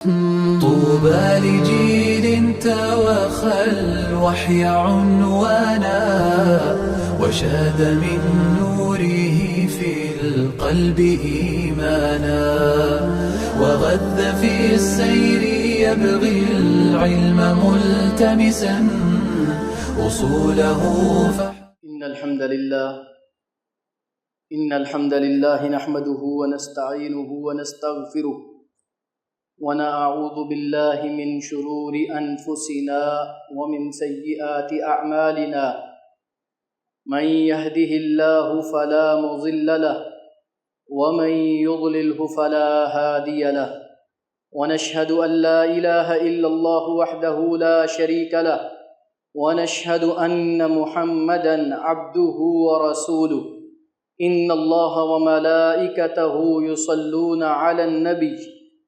طوبى لجيل توخى الوحي عنوانا وشاد من نوره في القلب إيمانا وغذ في السير يبغي العلم ملتمسا أصوله إن الحمد لله نحمده ونستعينه ونستغفره ونعوذ بالله من شرور أنفسنا ومن سيئات أعمالنا من يهده الله فلا مضل له ومن يضلله فلا هادي له ونشهد أن لا إله إلا الله وحده لا شريك له ونشهد أن محمدًا عبده ورسوله إن الله وملائكته يصلون على النبي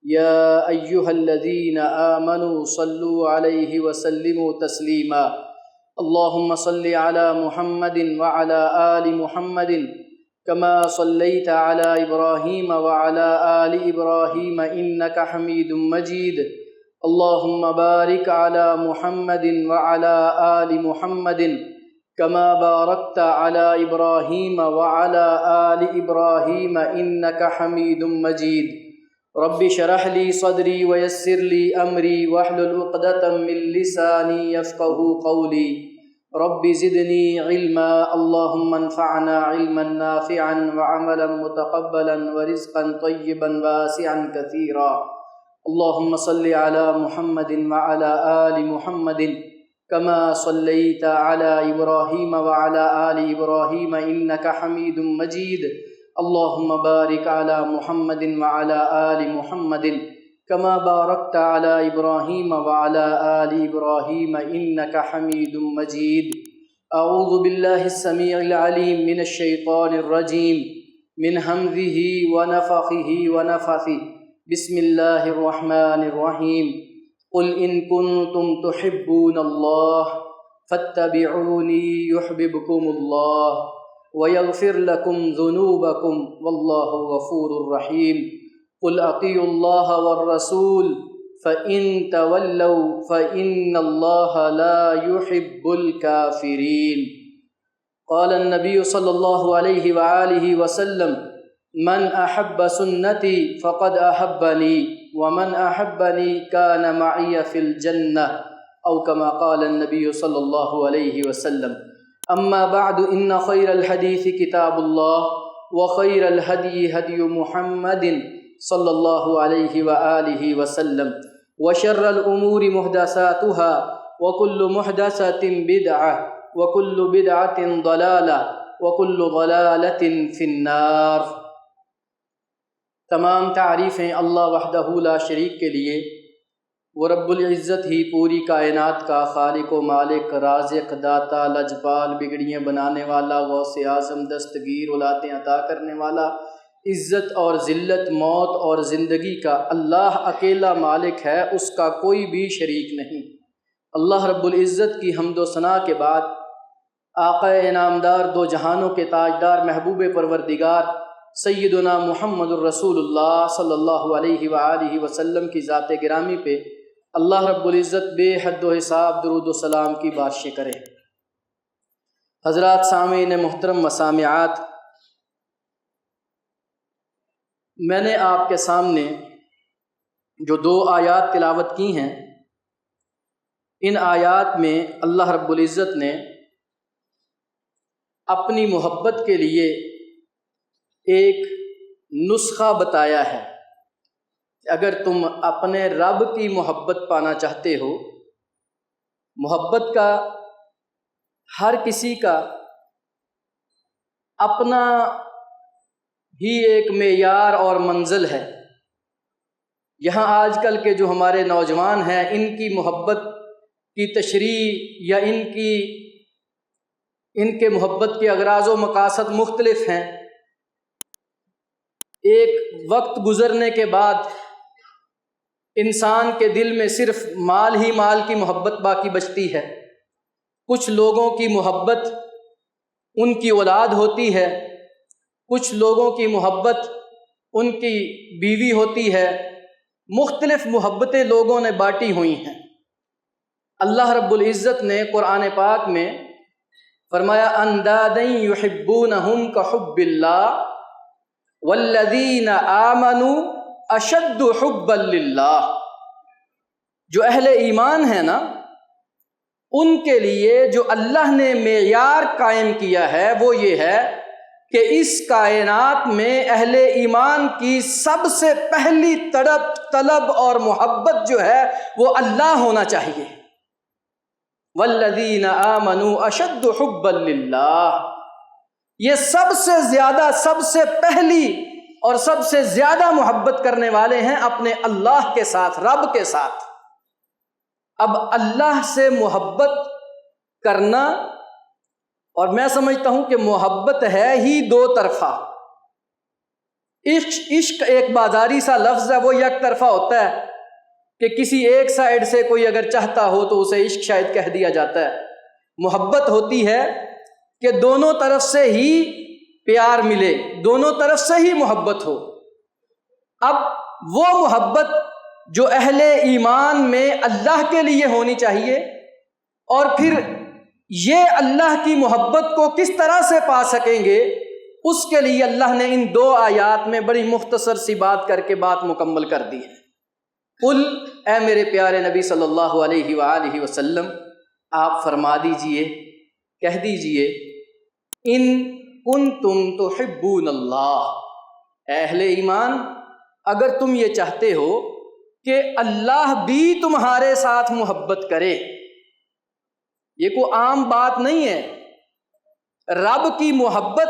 يا أيها الذين آمنوا صلوا عليه وسلموا تسليما اللهم صل على محمد وعلى آل محمد كما صليت على إبراهيم وعلى آل إبراهيم إنك حميد مجيد اللهم بارك على محمد وعلى آل محمد كما باركت على إبراهيم وعلى آل إبراهيم إنك حميد مجيد رب اشرح لي صدري ويسر لي أمري واحلل عقدة من لساني يفقهوا قولي رب زدني علما اللهم انفعنا علما نافعا وعملا متقبلا ورزقا طيبا واسعا كثيرا اللهم صل على محمد وعلى آل محمد كما صليت على إبراهيم وعلى آل إبراهيم إنك حميد مجيد اللهم بارك على محمد وعلى آل محمد كما باركت على إبراهيم وعلى آل إبراهيم إنك حميد مجيد أعوذ بالله السميع العليم من الشيطان الرجيم من همزه ونفخه ونفثه بسم الله الرحمن الرحيم قل إن كنتم تحبون الله فاتبعوني يحببكم الله ويغفر لكم ذنوبكم والله غفور رحيم قل أطيعوا الله والرسول فإن تولوا فإن الله لا يحب الكافرين قال النبي صلى الله عليه وآله وسلم من أحب سنتي فقد أحبني ومن أحبني كان معي في الجنة أو كما قال النبي صلى الله عليه وسلم أما بعد إن خير الحديث كتاب الله وخير الهدي هدي محمد صلى الله عليه وآله وسلم وشر الأمور محدثاتها وكل محدثة بدعة وكل بدعة ضلالة وكل ضلالة في النار تمام تعریفیں اللہ وحدہ لا شریک کے لیے، وہ رب العزت ہی پوری کائنات کا خالق و مالک، رازق، داتا، لجپال، بگڑیاں بنانے والا، غوث اعظم، دستگیر، اولادیں عطا کرنے والا، عزت اور ذلت، موت اور زندگی کا اللہ اکیلا مالک ہے، اس کا کوئی بھی شریک نہیں۔ اللہ رب العزت کی حمد و ثنا کے بعد آقا انعامدار، دو جہانوں کے تاجدار، محبوب پروردگار سیدنا محمد الرسول اللہ صلی اللہ علیہ وآلہ وسلم کی ذات گرامی پہ اللہ رب العزت بے حد و حساب درود و سلام کی بارشیں کرے۔ حضرات سامعین محترم و سامعات، میں نے آپ کے سامنے جو دو آیات تلاوت کی ہیں، ان آیات میں اللہ رب العزت نے اپنی محبت کے لیے ایک نسخہ بتایا ہے۔ اگر تم اپنے رب کی محبت پانا چاہتے ہو، محبت کا ہر کسی کا اپنا ہی ایک معیار اور منزل ہے۔ یہاں آج کل کے جو ہمارے نوجوان ہیں، ان کی محبت کی تشریح یا ان کے محبت کے اغراض و مقاصد مختلف ہیں۔ ایک وقت گزرنے کے بعد انسان کے دل میں صرف مال ہی مال کی محبت باقی بچتی ہے۔ کچھ لوگوں کی محبت ان کی اولاد ہوتی ہے، کچھ لوگوں کی محبت ان کی بیوی ہوتی ہے، مختلف محبتیں لوگوں نے بانٹی ہوئی ہیں۔ اللہ رب العزت نے قرآن پاک میں فرمایا اندادن یحبونہم کحب اللہ والذین آمنوا اشد حبا للہ، جو اہل ایمان ہیں نا، ان کے لیے جو اللہ نے معیار قائم کیا ہے وہ یہ ہے کہ اس کائنات میں اہل ایمان کی سب سے پہلی طلب اور محبت جو ہے وہ اللہ ہونا چاہیے۔ والذین آمنوا اشد حبا للہ، یہ سب سے زیادہ، سب سے پہلی اور سب سے زیادہ محبت کرنے والے ہیں اپنے اللہ کے ساتھ، رب کے ساتھ۔ اب اللہ سے محبت کرنا، اور میں سمجھتا ہوں کہ محبت ہے ہی دو طرفہ۔ عشق ایک بازاری سا لفظ ہے، وہ یک طرفہ ہوتا ہے کہ کسی ایک سائڈ سے کوئی اگر چاہتا ہو تو اسے عشق شاید کہہ دیا جاتا ہے۔ محبت ہوتی ہے کہ دونوں طرف سے ہی پیار ملے، دونوں طرف سے ہی محبت ہو۔ اب وہ محبت جو اہل ایمان میں اللہ کے لیے ہونی چاہیے، اور پھر یہ اللہ کی محبت کو کس طرح سے پا سکیں گے، اس کے لیے اللہ نے ان دو آیات میں بڑی مختصر سی بات کر کے بات مکمل کر دی ہے۔ قل، اے میرے پیارے نبی صلی اللہ علیہ وآلہ وسلم، آپ فرما دیجئے، کہہ دیجئے، ان کنتم تحبون اللہ، اے اہل ایمان، اگر تم یہ چاہتے ہو کہ اللہ بھی تمہارے ساتھ محبت کرے، یہ کوئی عام بات نہیں ہے۔ رب کی محبت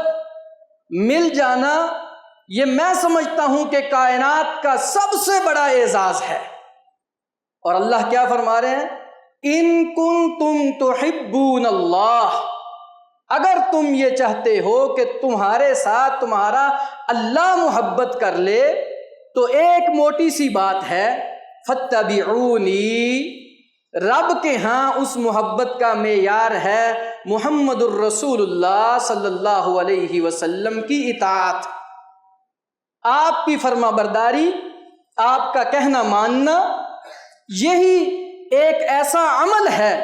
مل جانا، یہ میں سمجھتا ہوں کہ کائنات کا سب سے بڑا اعزاز ہے۔ اور اللہ کیا فرما رہے ہیں؟ ان کنتم تحبون اللہ، اگر تم یہ چاہتے ہو کہ تمہارے ساتھ تمہارا اللہ محبت کر لے، تو ایک موٹی سی بات ہے، فاتبعونی، رب کے ہاں اس محبت کا معیار ہے محمد الرسول اللہ صلی اللہ علیہ وسلم کی اطاعت، آپ کی فرما برداری، آپ کا کہنا ماننا۔ یہی ایک ایسا عمل ہے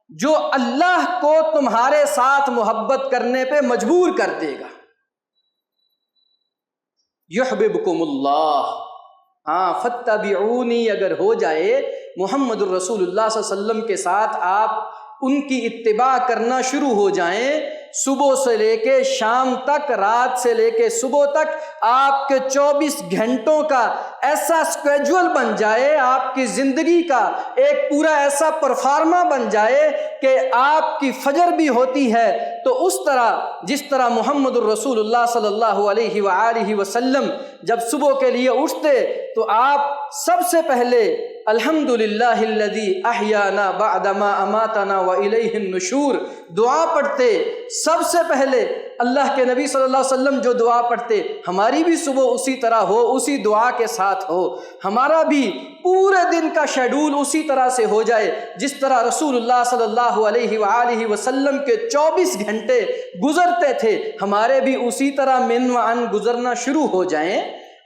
جو اللہ کو تمہارے ساتھ محبت کرنے پہ مجبور کر دے گا۔ یحببکم اللہ، ہاں، فاتبعونی اگر ہو جائے، محمد الرسول اللہ صلی اللہ علیہ وسلم کے ساتھ آپ ان کی اتباع کرنا شروع ہو جائیں، صبح سے لے کے شام تک، رات سے لے کے صبح تک، آپ کے 24 گھنٹوں کا ایسا سکیجول بن جائے، آپ کی زندگی کا ایک پورا ایسا پرفارما بن جائے کہ آپ کی فجر بھی ہوتی ہے تو اس طرح جس طرح محمد الرسول اللہ صلی اللہ علیہ وآلہ وسلم جب صبح کے لیے اٹھتے تو آپ سب سے پہلے الحمدللہ الذی احیانا بعدما اماتنا والیہ النشور دعا پڑھتے، سب سے پہلے اللہ کے نبی صلی اللہ علیہ وسلم جو دعا پڑھتے، ہماری بھی صبح اسی طرح ہو، اسی دعا کے ساتھ ہو، ہمارا بھی پورے دن کا شیڈول اسی طرح سے ہو جائے جس طرح رسول اللہ صلی اللہ علیہ وآلہ وسلم کے 24 گھنٹے گزرتے تھے، ہمارے بھی اسی طرح من و عن گزرنا شروع ہو جائیں۔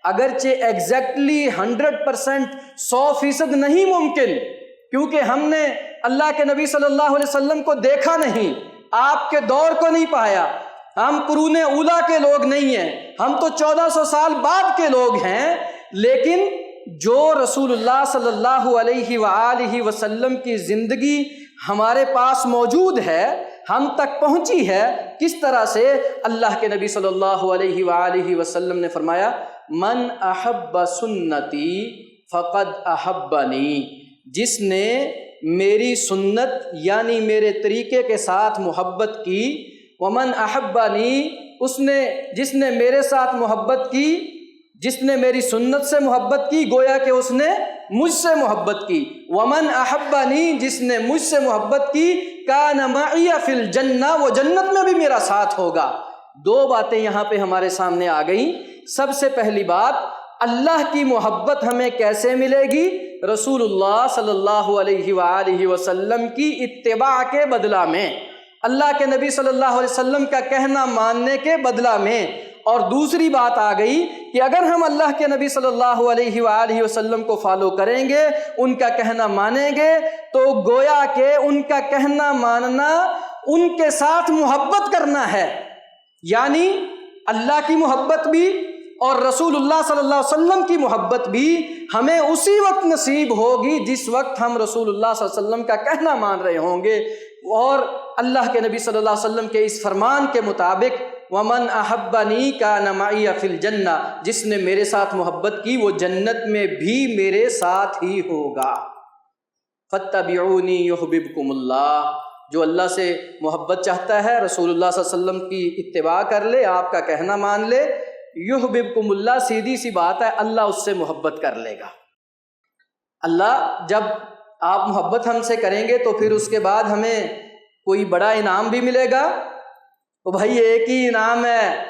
اگرچہ ایگزیکٹلی 100% 100% نہیں ممکن، کیونکہ ہم نے اللہ کے نبی صلی اللہ علیہ وسلم کو دیکھا نہیں، آپ کے دور کو نہیں پایا، ہم قرون اولیٰ کے لوگ نہیں ہیں، ہم تو 1400 سال بعد کے لوگ ہیں، لیکن جو رسول اللہ صلی اللہ علیہ وآلہ وسلم کی زندگی ہمارے پاس موجود ہے، ہم تک پہنچی ہے، کس طرح سے اللہ کے نبی صلی اللہ علیہ وآلہ وسلم نے فرمایا من احب سنتی فقد احبنی، جس نے میری سنت یعنی میرے طریقے کے ساتھ محبت کی، ومن احبنی، جس نے میرے ساتھ محبت کی، جس نے میری سنت سے محبت کی، گویا کہ اس نے مجھ سے محبت کی، ومن احبنی، جس نے مجھ سے محبت کی، کان معی فی الجنہ، وہ جنت میں بھی میرا ساتھ ہوگا۔ دو باتیں یہاں پہ ہمارے سامنے آ گئیں۔ سب سے پہلی بات، اللہ کی محبت ہمیں کیسے ملے گی؟ رسول اللہ صلی اللہ علیہ وآلہ وسلم کی اتباع کے بدلہ میں، اللہ کے نبی صلی اللہ علیہ وسلم کا کہنا ماننے کے بدلہ میں، اور دوسری بات آ گئی کہ اگر ہم اللہ کے نبی صلی اللہ علیہ وآلہ وسلم کو فالو کریں گے، ان کا کہنا مانیں گے، تو گویا کہ ان کا کہنا ماننا ان کے ساتھ محبت کرنا ہے، یعنی اللہ کی محبت بھی اور رسول اللہ صلی اللہ علیہ وسلم کی محبت بھی ہمیں اسی وقت نصیب ہوگی جس وقت ہم رسول اللہ صلی اللہ علیہ وسلم کا کہنا مان رہے ہوں گے، اور اللہ کے نبی صلی اللہ علیہ وسلم کے اس فرمان کے مطابق وَمَنْ أَحَبَّنِي كَانَ مَعِيَ فِي الْجَنَّةِ، جس نے میرے ساتھ محبت کی وہ جنت میں بھی میرے ساتھ ہی ہوگا۔ فَاتَّبِعُونِي يُحْبِبْكُمُ اللَّهُ، جو اللہ سے محبت چاہتا ہے رسول اللہ صلی اللہ علیہ وسلم کی اتباع کر لے، آپ کا کہنا مان لے، یحببکم اللہ، سیدھی سی بات ہے اللہ اس سے محبت کر لے گا۔ اللہ جب آپ محبت ہم سے کریں گے تو پھر اس کے بعد ہمیں کوئی بڑا انعام بھی ملے گا؟ تو بھائی ایک ہی انعام ہے،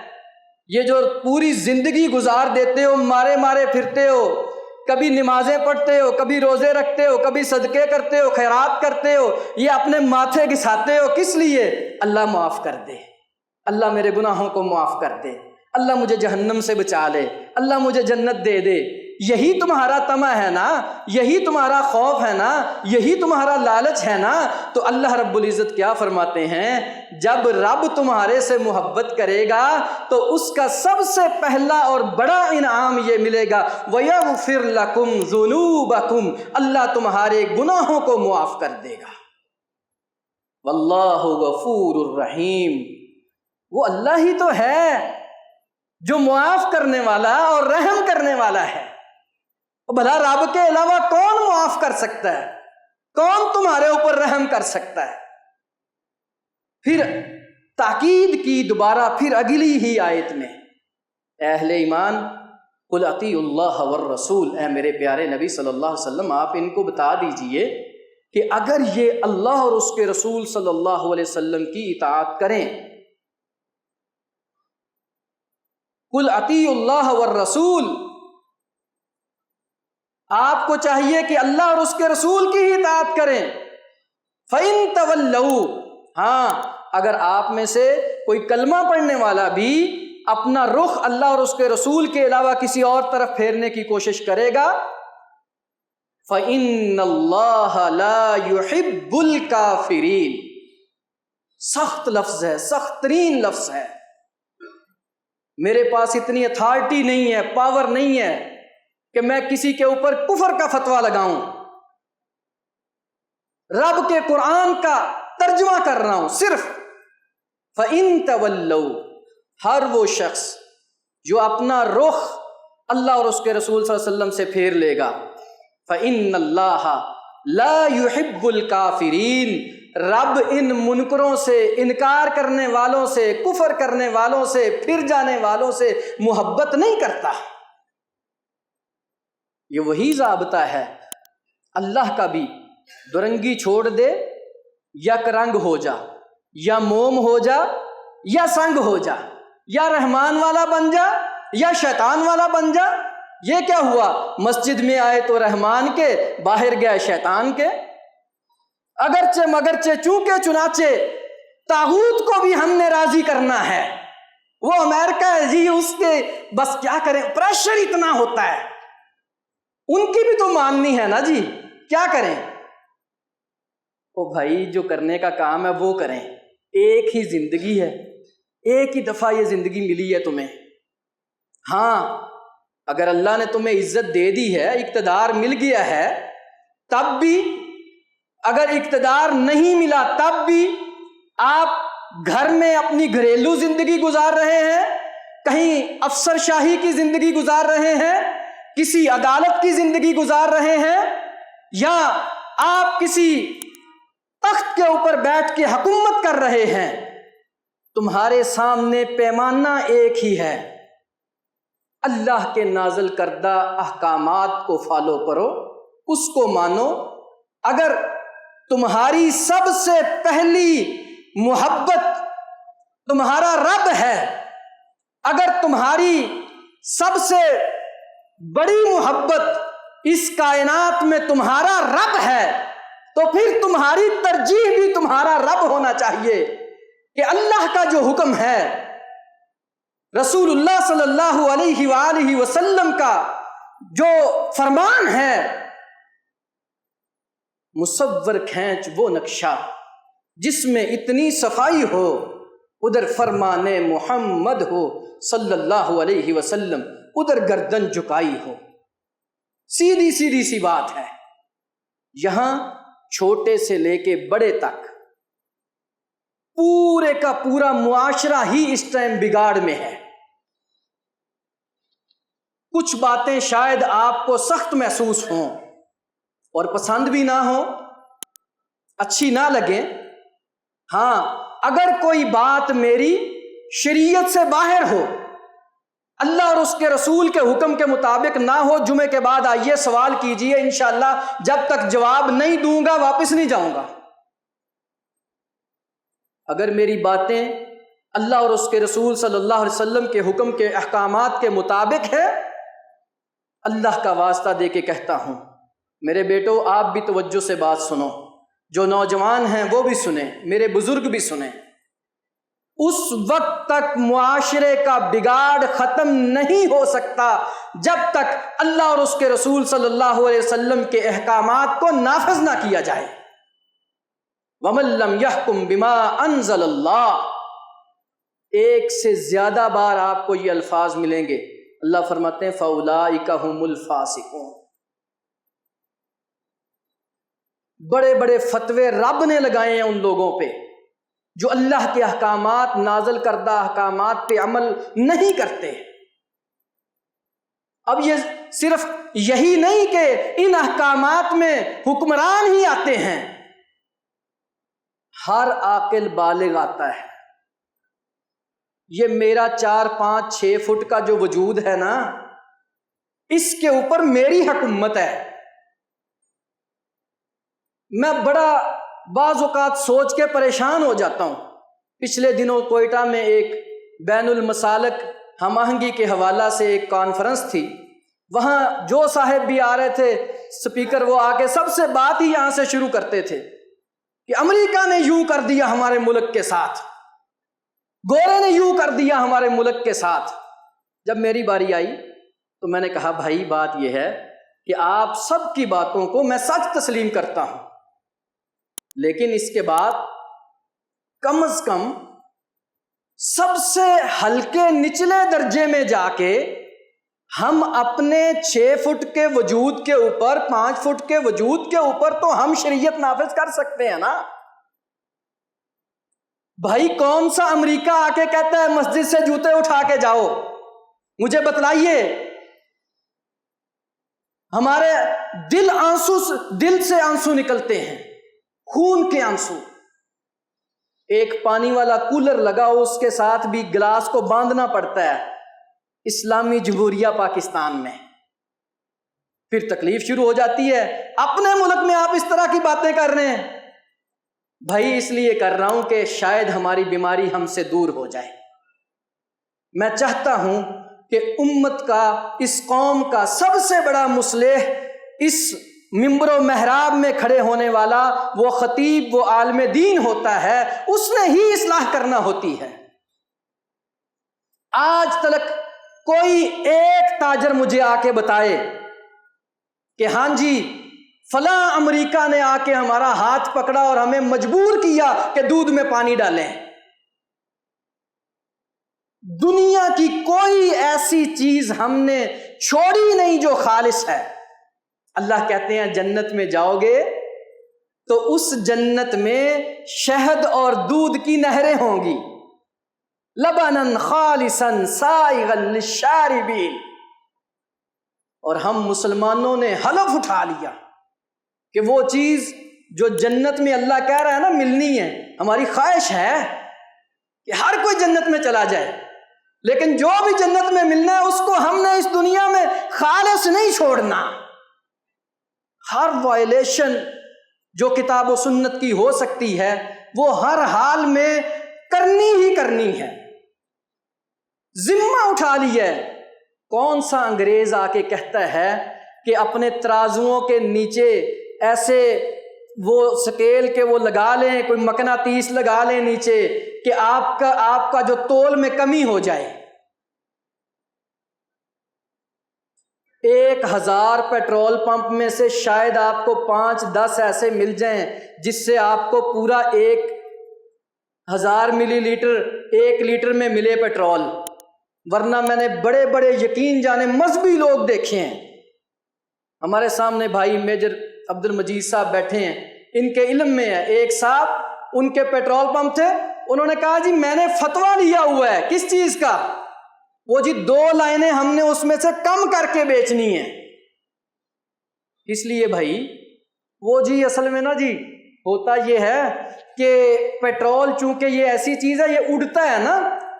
یہ جو پوری زندگی گزار دیتے ہو، مارے مارے پھرتے ہو، کبھی نمازیں پڑھتے ہو، کبھی روزے رکھتے ہو، کبھی صدقے کرتے ہو، خیرات کرتے ہو، یہ اپنے ماتھے گھساتے ہو، کس لیے؟ اللہ معاف کر دے، اللہ میرے گناہوں کو معاف کر دے، اللہ مجھے جہنم سے بچا لے، اللہ مجھے جنت دے دے۔ یہی تمہارا طمع ہے نا، یہی تمہارا خوف ہے نا، یہی تمہارا لالچ ہے نا۔ تو اللہ رب العزت کیا فرماتے ہیں؟ جب رب تمہارے سے محبت کرے گا تو اس کا سب سے پہلا اور بڑا انعام یہ ملے گا وَيَغْفِرْ لَكُمْ ذُنُوبَكُمْ، اللہ تمہارے گناہوں کو معاف کر دے گا۔ وَاللَّهُ غَفُورٌ الرحیم، وہ اللہ ہی تو ہے جو معاف کرنے والا اور رحم کرنے والا ہے۔ بھلا رب کے علاوہ کون معاف کر سکتا ہے؟ کون تمہارے اوپر رحم کر سکتا ہے؟ پھر تاکید کی دوبارہ پھر اگلی ہی آیت میں، اے اہل ایمان قل اطیعوا اللہ والرسول، اے میرے پیارے نبی صلی اللہ علیہ وسلم آپ ان کو بتا دیجئے کہ اگر یہ اللہ اور اس کے رسول صلی اللہ علیہ وسلم کی اطاعت کریں، قل اطیعوا اللہ والرسول، آپ کو چاہیے کہ اللہ اور اس کے رسول کی ہی اطاعت کریں۔ فَإِن تَوَلَّوْا، ہاں اگر آپ میں سے کوئی کلمہ پڑھنے والا بھی اپنا رخ اللہ اور اس کے رسول کے علاوہ کسی اور طرف پھیرنے کی کوشش کرے گا، فَإِنَّ اللَّهَ لَا يُحِبُّ الْكَافِرِينَ، سخت لفظ ہے، سخت ترین لفظ ہے۔ میرے پاس اتنی اتھارٹی نہیں ہے، پاور نہیں ہے کہ میں کسی کے اوپر کفر کا فتویٰ لگاؤں، رب کے قرآن کا ترجمہ کر رہا ہوں صرف۔ فَإِن تَوَلَّوْا، ہر وہ شخص جو اپنا رخ اللہ اور اس کے رسول صلی اللہ علیہ وسلم سے پھیر لے گا، فَإِنَّ اللَّهَ لَا يُحِبُّ الْكَافِرِينَ، رب ان منکروں سے، انکار کرنے والوں سے، کفر کرنے والوں سے، پھر جانے والوں سے محبت نہیں کرتا۔ یہ وہی ضابطہ ہے، اللہ کا بھی دورنگی چھوڑ دے، یک رنگ ہو جا، یا موم ہو جا یا سنگ ہو جا، یا رحمان والا بن جا یا شیطان والا بن جا۔ یہ کیا ہوا؟ مسجد میں آئے تو رحمان کے، باہر گئے شیطان کے۔ اگرچہ مگرچہ چونکہ چنانچہ طاغوت کو بھی ہم نے راضی کرنا ہے، وہ امریکہ ہے جی، اس کے بس کیا کریں، پریشر اتنا ہوتا ہے، ان کی بھی تو ماننی ہے نا جی، کیا کریں؟ او بھائی جو کرنے کا کام ہے وہ کریں، ایک ہی زندگی ہے، ایک ہی دفعہ یہ زندگی ملی ہے تمہیں۔ ہاں اگر اللہ نے تمہیں عزت دے دی ہے، اقتدار مل گیا ہے، تب بھی اگر اقتدار نہیں ملا تب بھی آپ گھر میں اپنی گھریلو زندگی گزار رہے ہیں، کہیں افسر شاہی کی زندگی گزار رہے ہیں، کسی عدالت کی زندگی گزار رہے ہیں، یا آپ کسی تخت کے اوپر بیٹھ کے حکومت کر رہے ہیں، تمہارے سامنے پیمانہ ایک ہی ہے، اللہ کے نازل کردہ احکامات کو فالو کرو، اس کو مانو۔ اگر تمہاری سب سے پہلی محبت تمہارا رب ہے، اگر تمہاری سب سے بڑی محبت اس کائنات میں تمہارا رب ہے، تو پھر تمہاری ترجیح بھی تمہارا رب ہونا چاہیے کہ اللہ کا جو حکم ہے رسول اللہ صلی اللہ علیہ وآلہ وسلم کا جو فرمان ہے، مصور کھینچ وہ نقشہ جس میں اتنی صفائی ہو، ادھر فرمان محمد ہو صلی اللہ علیہ وسلم، ادھر گردن جھکائی ہو۔ سیدھی سیدھی سی بات ہے۔ یہاں چھوٹے سے لے کے بڑے تک پورے کا پورا معاشرہ ہی اس ٹائم بگاڑ میں ہے۔ کچھ باتیں شاید آپ کو سخت محسوس ہوں اور پسند بھی نہ ہوں، اچھی نہ لگیں۔ ہاں، اگر کوئی بات میری شریعت سے باہر ہو، اللہ اور اس کے رسول کے حکم کے مطابق نہ ہو، جمعے کے بعد آئیے سوال کیجئے، انشاءاللہ جب تک جواب نہیں دوں گا واپس نہیں جاؤں گا۔ اگر میری باتیں اللہ اور اس کے رسول صلی اللہ علیہ وسلم کے حکم کے احکامات کے مطابق ہے، اللہ کا واسطہ دے کے کہتا ہوں، میرے بیٹو آپ بھی توجہ سے بات سنو، جو نوجوان ہیں وہ بھی سنیں، میرے بزرگ بھی سنیں۔ اس وقت تک معاشرے کا بگاڑ ختم نہیں ہو سکتا جب تک اللہ اور اس کے رسول صلی اللہ علیہ وسلم کے احکامات کو نافذ نہ کیا جائے۔ وَمَن لَّمْ يَحْكُم بِمَا أَنزَلَ اللَّهُ، ایک سے زیادہ بار آپ کو یہ الفاظ ملیں گے۔ اللہ فرماتے ہیں فَأُولَٰئِكَ هُمُ الْفَاسِقُونَ۔ بڑے بڑے فتوے رب نے لگائے ہیں ان لوگوں پہ جو اللہ کے احکامات، نازل کردہ احکامات پہ عمل نہیں کرتے۔ اب یہ صرف یہی نہیں کہ ان احکامات میں حکمران ہی آتے ہیں، ہر عاقل بالغ آتا ہے۔ یہ میرا 4 5 6 فٹ کا جو وجود ہے نا، اس کے اوپر میری حکومت ہے۔ میں بڑا بعض اوقات سوچ کے پریشان ہو جاتا ہوں۔ پچھلے دنوں کوئٹہ میں ایک بین المسالک ہم آہنگی کے حوالہ سے ایک کانفرنس تھی، وہاں جو صاحب بھی آ رہے تھے سپیکر، وہ آ کے سب سے بات ہی یہاں سے شروع کرتے تھے کہ امریکہ نے یوں کر دیا ہمارے ملک کے ساتھ، گورے نے یوں کر دیا ہمارے ملک کے ساتھ۔ جب میری باری آئی تو میں نے کہا بھائی بات یہ ہے کہ آپ سب کی باتوں کو میں سچ تسلیم کرتا ہوں، لیکن اس کے بعد کم از کم سب سے ہلکے نچلے درجے میں جا کے ہم اپنے 6 فٹ کے وجود کے اوپر، 5 فٹ کے وجود کے اوپر تو ہم شریعت نافذ کر سکتے ہیں نا۔ بھائی کون سا امریکہ آ کے کہتا ہے مسجد سے جوتے اٹھا کے جاؤ؟ مجھے بتلائیے۔ ہمارے دل سے آنسو نکلتے ہیں، خون کے آنسو۔ ایک پانی والا کولر لگا ہو، اس کے ساتھ بھی گلاس کو باندھنا پڑتا ہے اسلامی جمہوریہ پاکستان میں۔ پھر تکلیف شروع ہو جاتی ہے، اپنے ملک میں آپ اس طرح کی باتیں کر رہے ہیں۔ بھائی اس لیے کر رہا ہوں کہ شاید ہماری بیماری ہم سے دور ہو جائے۔ میں چاہتا ہوں کہ امت کا، اس قوم کا سب سے بڑا مصلح، اس ممبر و محراب میں کھڑے ہونے والا وہ خطیب، وہ عالم دین ہوتا ہے، اس نے ہی اصلاح کرنا ہوتی ہے۔ آج تک کوئی ایک تاجر مجھے آ کے بتائے کہ ہاں جی فلاں امریکہ نے آ کے ہمارا ہاتھ پکڑا اور ہمیں مجبور کیا کہ دودھ میں پانی ڈالیں۔ دنیا کی کوئی ایسی چیز ہم نے چھوڑی نہیں جو خالص ہے۔ اللہ کہتے ہیں جنت میں جاؤ گے تو اس جنت میں شہد اور دودھ کی نہریں ہوں گی، لبناً خالصاً سائغاً للشاربین۔ اور ہم مسلمانوں نے حلف اٹھا لیا کہ وہ چیز جو جنت میں اللہ کہہ رہا ہے نا ملنی ہے، ہماری خواہش ہے کہ ہر کوئی جنت میں چلا جائے، لیکن جو بھی جنت میں ملنا ہے اس کو ہم نے اس دنیا میں خالص نہیں چھوڑنا۔ ہر وائلیشن جو کتاب و سنت کی ہو سکتی ہے وہ ہر حال میں کرنی ہی کرنی ہے۔ ذمہ اٹھا لیا ہے۔ کون سا انگریز آ کے کہتا ہے کہ اپنے ترازوؤں کے نیچے ایسے وہ سکیل کے وہ لگا لیں، کوئی مقناطیس لگا لیں نیچے کہ آپ کا جو تول میں کمی ہو جائے؟ 1000 پیٹرول پمپ میں سے شاید آپ کو 5-10 ایسے مل جائیں جس سے آپ کو پورا 1000 ملی لیٹر 1 لیٹر میں ملے پیٹرول، ورنہ میں نے بڑے بڑے یقین جانے مذہبی لوگ دیکھے ہیں. ہمارے سامنے بھائی میجر عبد المجید صاحب بیٹھے ہیں، ان کے علم میں ہے. ایک صاحب ان کے پیٹرول پمپ تھے، انہوں نے کہا جی میں نے فتویٰ لیا ہوا ہے. کس چیز کا؟ وہ جی 2 لائنیں ہم نے اس میں سے کم کر کے بیچنی ہیں. اس لیے بھائی وہ جی اصل میں نا جی ہوتا یہ ہے کہ پیٹرول چونکہ یہ ایسی چیز ہے، یہ اڑتا ہے نا،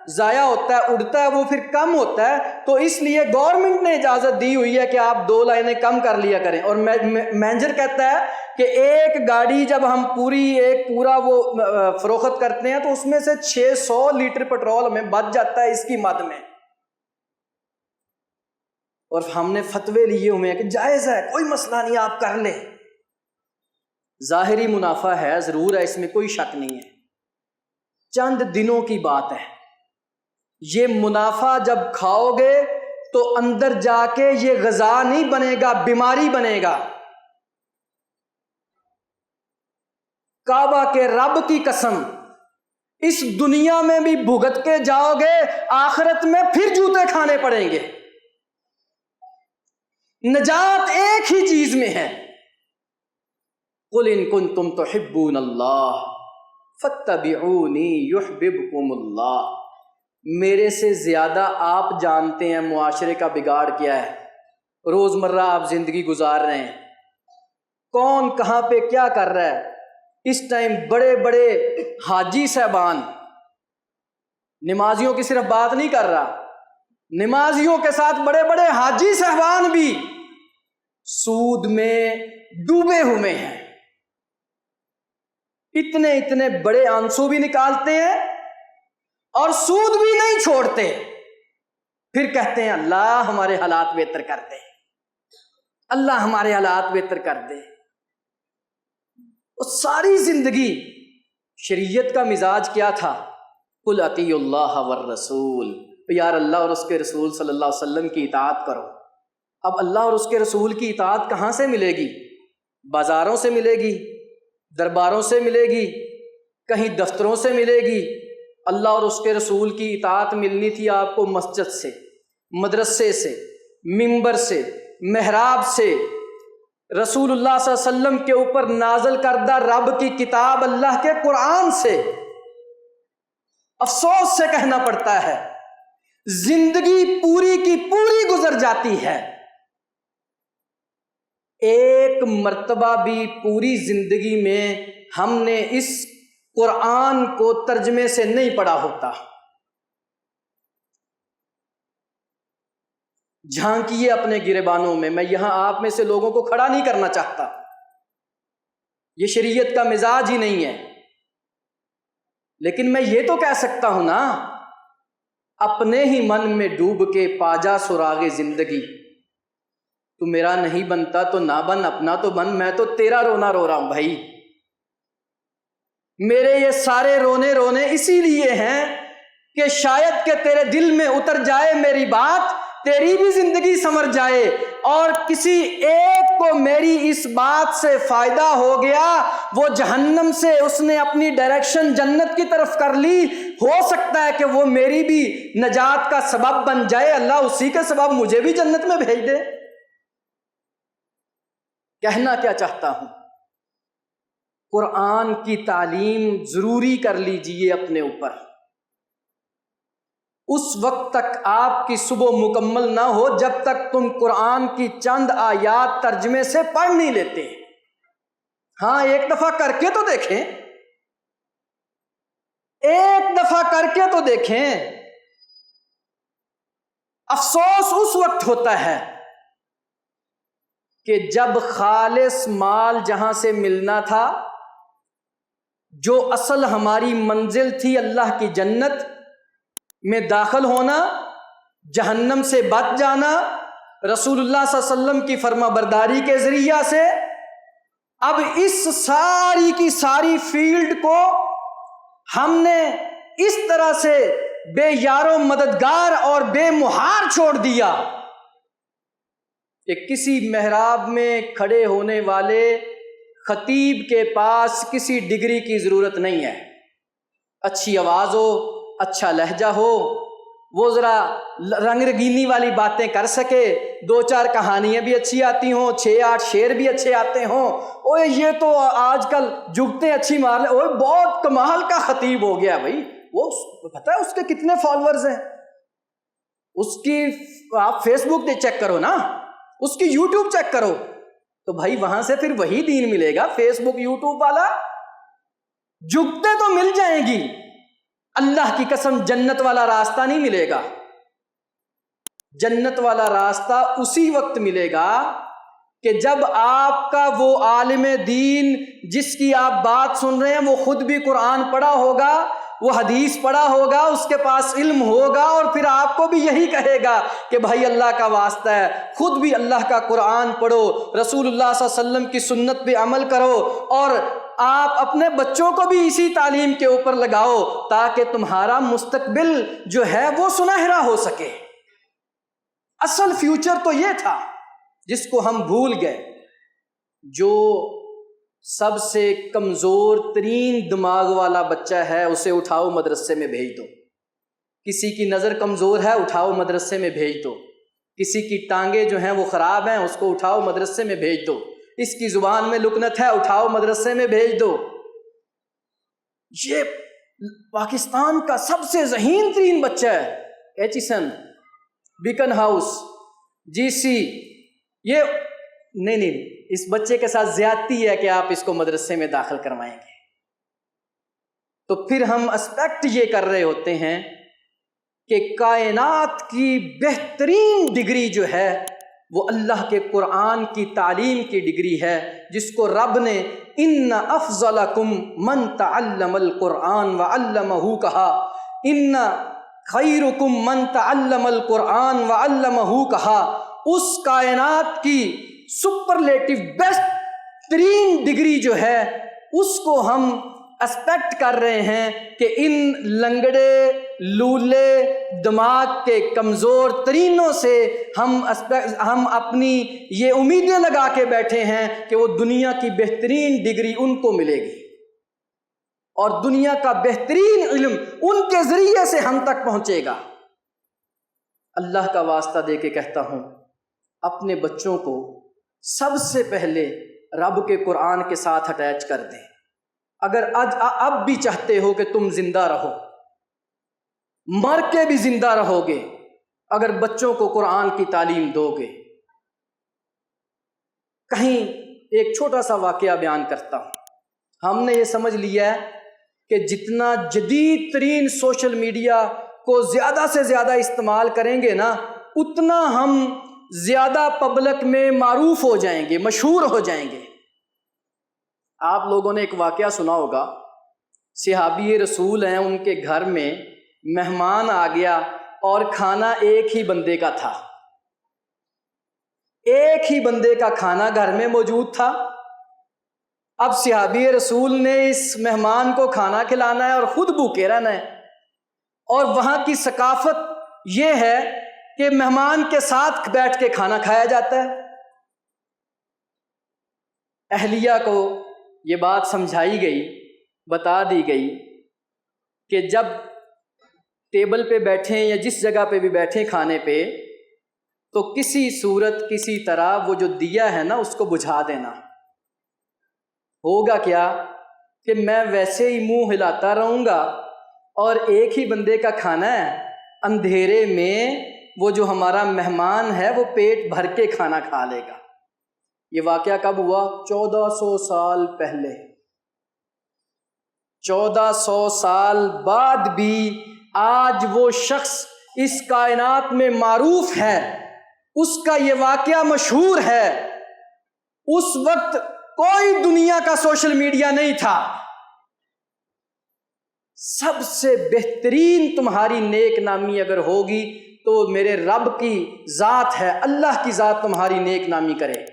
ضائع ہوتا ہے، اڑتا ہے، وہ پھر کم ہوتا ہے، تو اس لیے گورنمنٹ نے اجازت دی ہوئی ہے کہ آپ 2 لائنیں کم کر لیا کریں. اور مینیجر کہتا ہے کہ ایک گاڑی جب ہم پورا وہ فروخت کرتے ہیں تو اس میں سے 600 لیٹر پیٹرول ہمیں بچ جاتا ہے اس کی مد میں. اور ہم نے فتوے لیے ہوئے ہیں کہ جائز ہے، کوئی مسئلہ نہیں، آپ کر لیں. ظاہری منافع ہے، ضرور ہے، اس میں کوئی شک نہیں ہے، چند دنوں کی بات ہے. یہ منافع جب کھاؤ گے تو اندر جا کے یہ غذا نہیں بنے گا، بیماری بنے گا. کعبہ کے رب کی قسم، اس دنیا میں بھی بھگت کے جاؤ گے، آخرت میں پھر جوتے کھانے پڑیں گے. نجات ایک ہی چیز میں ہے. قل ان کنتم تحبون اللہ فاتبعونی یحببکم اللہ. میرے سے زیادہ آپ جانتے ہیں معاشرے کا بگاڑ کیا ہے. روزمرہ آپ زندگی گزار رہے ہیں، کون کہاں پہ کیا کر رہا ہے. اس ٹائم بڑے بڑے حاجی صاحبان، نمازیوں کی صرف بات نہیں کر رہا، نمازیوں کے ساتھ بڑے بڑے حاجی صاحبان بھی سود میں ڈوبے ہوئے ہیں. اتنے بڑے آنسو بھی نکالتے ہیں اور سود بھی نہیں چھوڑتے، پھر کہتے ہیں اللہ ہمارے حالات بہتر کر دے، اللہ ہمارے حالات بہتر کر دے. اور ساری زندگی شریعت کا مزاج کیا تھا؟ قل اطیعوا اللہ والرسول، یار اللہ اور اس کے رسول صلی اللہ علیہ وسلم کی اطاعت کرو. اب اللہ اور اس کے رسول کی اطاعت کہاں سے ملے گی؟ بازاروں سے ملے گی، درباروں سے ملے گی، کہیں دفتروں سے ملے گی. اللہ اور اس کے رسول کی اطاعت ملنی تھی آپ کو مسجد سے، مدرسے سے، منبر سے، محراب سے، رسول اللہ صلی اللہ علیہ وسلم کے اوپر نازل کردہ رب کی کتاب اللہ کے قرآن سے. افسوس سے کہنا پڑتا ہے زندگی پوری کی پوری گزر جاتی ہے، ایک مرتبہ بھی پوری زندگی میں ہم نے اس قرآن کو ترجمے سے نہیں پڑھا ہوتا. جھانکیے اپنے گریبانوں میں. میں یہاں آپ میں سے لوگوں کو کھڑا نہیں کرنا چاہتا، یہ شریعت کا مزاج ہی نہیں ہے، لیکن میں یہ تو کہہ سکتا ہوں نا، اپنے ہی من میں ڈوب کے پاجا سراغ زندگی. تو میرا نہیں بنتا تو نہ بن، اپنا تو بن، میں تو تیرا رونا رو رہا ہوں بھائی. میرے یہ سارے رونے اسی لیے ہیں کہ شاید کہ تیرے دل میں اتر جائے میری بات، تیری بھی زندگی سنور جائے، اور کسی ایک کو میری اس بات سے فائدہ ہو گیا، وہ جہنم سے اس نے اپنی ڈائریکشن جنت کی طرف کر لی، ہو سکتا ہے کہ وہ میری بھی نجات کا سبب بن جائے، اللہ اسی کے سبب مجھے بھی جنت میں بھیج دے. کہنا کیا چاہتا ہوں، قرآن کی تعلیم ضروری کر لیجئے اپنے اوپر. اس وقت تک آپ کی صبح مکمل نہ ہو جب تک تم قرآن کی چند آیات ترجمے سے پڑھ نہیں لیتے. ہاں ایک دفعہ کر کے تو دیکھیں، ایک دفعہ کر کے تو دیکھیں. افسوس اس وقت ہوتا ہے کہ جب خالص مال جہاں سے ملنا تھا، جو اصل ہماری منزل تھی اللہ کی جنت میں داخل ہونا، جہنم سے بچ جانا، رسول اللہ صلی اللہ علیہ وسلم کی فرما برداری کے ذریعہ سے، اب اس ساری کی ساری فیلڈ کو ہم نے اس طرح سے بے یار و مددگار اور بے مہار چھوڑ دیا کہ کسی محراب میں کھڑے ہونے والے خطیب کے پاس کسی ڈگری کی ضرورت نہیں ہے. اچھی آواز ہو، اچھا لہجہ ہو، وہ ذرا رنگ رنگینی والی باتیں کر سکے، 2-4 کہانیاں بھی اچھی آتی ہوں، 6-8 شعر بھی اچھے آتے ہوں. اوے یہ تو آج کل جگتیں اچھی مار لے، اوے بہت کمال کا خطیب ہو گیا بھائی. وہ پتہ ہے اس کے کتنے فالوورز ہیں؟ اس کی آپ فیس بک چیک کرو نا، اس کی یوٹیوب چیک کرو، تو بھائی وہاں سے پھر وہی دین ملے گا. فیس بک یوٹیوب والا جگتے تو مل جائیں گی، اللہ کی قسم جنت والا راستہ نہیں ملے گا. جنت والا راستہ اسی وقت ملے گا کہ جب آپ کا وہ عالم دین جس کی آپ بات سن رہے ہیں وہ خود بھی قرآن پڑھا ہوگا، وہ حدیث پڑھا ہوگا، اس کے پاس علم ہوگا، اور پھر آپ کو بھی یہی کہے گا کہ بھائی اللہ کا واسطہ ہے خود بھی اللہ کا قرآن پڑھو، رسول اللہ صلی اللہ علیہ وسلم کی سنت پہ عمل کرو، اور آپ اپنے بچوں کو بھی اسی تعلیم کے اوپر لگاؤ تاکہ تمہارا مستقبل جو ہے وہ سنہرا ہو سکے. اصل فیوچر تو یہ تھا جس کو ہم بھول گئے. جو سب سے کمزور ترین دماغ والا بچہ ہے اسے اٹھاؤ مدرسے میں بھیج دو. کسی کی نظر کمزور ہے اٹھاؤ مدرسے میں بھیج دو. کسی کی ٹانگیں جو ہیں وہ خراب ہیں اس کو اٹھاؤ مدرسے میں بھیج دو. اس کی زبان میں لکنت ہے اٹھاؤ مدرسے میں بھیج دو. یہ پاکستان کا سب سے ذہین ترین بچہ ہے، ایچیسن، بیکن ہاؤس، جی سی. یہ نہیں اس بچے کے ساتھ زیادتی ہے کہ آپ اس کو مدرسے میں داخل کروائیں گے. تو پھر ہم اسپیکٹ یہ کر رہے ہوتے ہیں کہ کائنات کی بہترین ڈگری جو ہے وہ اللہ کے قرآن کی تعلیم کی ڈگری ہے، جس کو رب نے ان افضلکم من تعلم القرآن وعلمہ کہا، ان خیرکم من تعلم القرآن وعلمہ کہا. اس کائنات کی سپرلیٹو بیسٹ ترین ڈگری جو ہے اس کو ہم اسپیکٹ کر رہے ہیں کہ ان لنگڑے لولے دماغ کے کمزور ترینوں سے ہم اپنی یہ امیدیں لگا کے بیٹھے ہیں کہ وہ دنیا کی بہترین ڈگری ان کو ملے گی اور دنیا کا بہترین علم ان کے ذریعے سے ہم تک پہنچے گا. اللہ کا واسطہ دے کے کہتا ہوں، اپنے بچوں کو سب سے پہلے رب کے قرآن کے ساتھ اٹیچ کر دیں. اگر اب بھی چاہتے ہو کہ تم زندہ رہو، مر کے بھی زندہ رہو گے اگر بچوں کو قرآن کی تعلیم دو گے. کہیں ایک چھوٹا سا واقعہ بیان کرتا ہوں. ہم نے یہ سمجھ لیا ہے کہ جتنا جدید ترین سوشل میڈیا کو زیادہ سے زیادہ استعمال کریں گے نا، اتنا ہم زیادہ پبلک میں معروف ہو جائیں گے، مشہور ہو جائیں گے. آپ لوگوں نے ایک واقعہ سنا ہوگا، صحابی رسول ہیں، ان کے گھر میں مہمان آ گیا اور کھانا ایک ہی بندے کا تھا. ایک ہی بندے کا کھانا گھر میں موجود تھا. اب صحابی رسول نے اس مہمان کو کھانا کھلانا ہے اور خود بھوکے رہنا ہے، اور وہاں کی ثقافت یہ ہے کہ مہمان کے ساتھ بیٹھ کے کھانا کھایا جاتا ہے. اہلیہ کو یہ بات سمجھائی گئی، بتا دی گئی کہ جب ٹیبل پہ بیٹھیں یا جس جگہ پہ بھی بیٹھیں کھانے پہ، تو کسی صورت کسی طرح وہ جو دیا ہے نا اس کو بجھا دینا. ہوگا کیا کہ میں ویسے ہی منہ ہلاتا رہوں گا اور ایک ہی بندے کا کھانا ہے، اندھیرے میں وہ جو ہمارا مہمان ہے وہ پیٹ بھر کے کھانا کھا لے گا. یہ واقعہ کب ہوا؟ 1400 سال پہلے. 1400 سال بعد بھی آج وہ شخص اس کائنات میں معروف ہے، اس کا یہ واقعہ مشہور ہے. اس وقت کوئی دنیا کا سوشل میڈیا نہیں تھا. سب سے بہترین تمہاری نیک نامی اگر ہوگی تو میرے رب کی ذات ہے، اللہ کی ذات تمہاری نیک نامی کرے.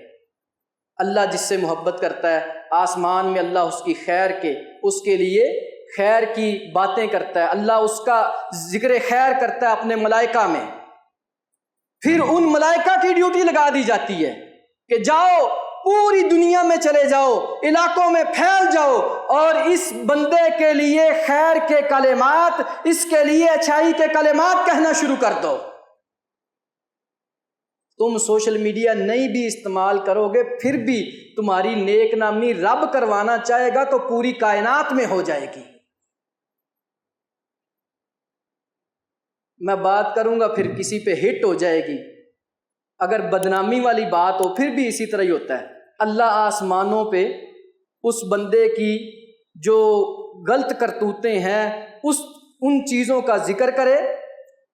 اللہ جس سے محبت کرتا ہے، آسمان میں اللہ اس کی خیر کے، اس کے لیے خیر کی باتیں کرتا ہے، اللہ اس کا ذکر خیر کرتا ہے اپنے ملائکہ میں. پھر ان ملائکہ کی ڈیوٹی لگا دی جاتی ہے کہ جاؤ پوری دنیا میں چلے جاؤ، علاقوں میں پھیل جاؤ، اور اس بندے کے لیے خیر کے کلمات، اس کے لیے اچھائی کے کلمات کہنا شروع کر دو۔ تم سوشل میڈیا نہیں بھی استعمال کرو گے، پھر بھی تمہاری نیک نامی رب کروانا چاہے گا تو پوری کائنات میں ہو جائے گی۔ میں بات کروں گا پھر کسی پہ ہٹ ہو جائے گی، اگر بدنامی والی بات ہو پھر بھی اسی طرح ہی ہوتا ہے۔ اللہ آسمانوں پہ اس بندے کی جو غلط کرتوتیں ہیں ان چیزوں کا ذکر کرے،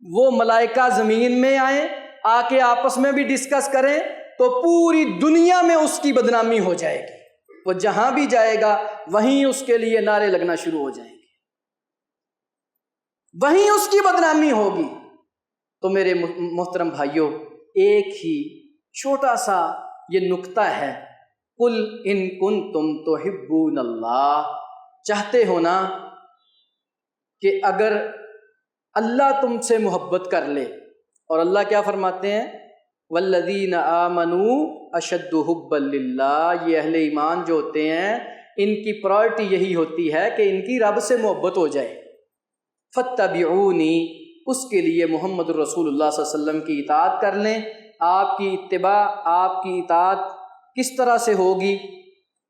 وہ ملائکہ زمین میں آئیں، آ کے آپس میں بھی ڈسکس کریں، تو پوری دنیا میں اس کی بدنامی ہو جائے گی۔ وہ جہاں بھی جائے گا وہیں اس کے لیے نعرے لگنا شروع ہو جائیں گے، وہیں اس کی بدنامی ہوگی۔ تو میرے محترم بھائیوں، ایک ہی چھوٹا سا یہ نکتہ ہے، قُلْ إِن كُنتُمْ تُحِبُّونَ اللَّهَ، چاہتے ہو نا کہ اگر اللہ تم سے محبت کر لے، اور اللہ کیا فرماتے ہیں؟ وَالَّذِينَ آمَنُوا أَشَدُّ حُبًّا لِلَّهِ، یہ اہل ایمان جو ہوتے ہیں ان کی پرائرٹی یہی ہوتی ہے کہ ان کی رب سے محبت ہو جائے۔ فَاتَّبِعُونِي، اس کے لیے محمد الرسول اللہ صلی اللہ علیہ وسلم کی اطاعت کر لیں۔ آپ کی اتباع، آپ کی اطاعت کس طرح سے ہوگی؟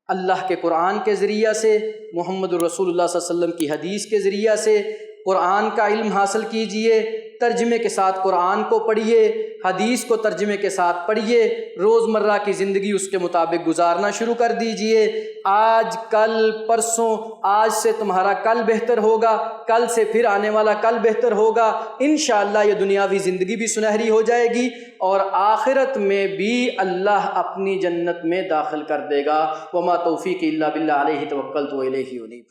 اللہ کے قرآن کے ذریعہ سے، محمد الرسول اللہ صلی اللہ علیہ وسلم کی حدیث کے ذریعہ سے۔ قرآن کا علم حاصل کیجئے، ترجمے کے ساتھ قرآن کو پڑھیے، حدیث کو ترجمے کے ساتھ پڑھیے، روزمرہ کی زندگی اس کے مطابق گزارنا شروع کر دیجئے۔ آج کل پرسوں، آج سے تمہارا کل بہتر ہوگا، کل سے پھر آنے والا کل بہتر ہوگا۔ انشاءاللہ یہ دنیاوی زندگی بھی سنہری ہو جائے گی، اور آخرت میں بھی اللہ اپنی جنت میں داخل کر دے گا۔ وما توفیق الا باللہ، علیہ توکلت و الیہ انیب۔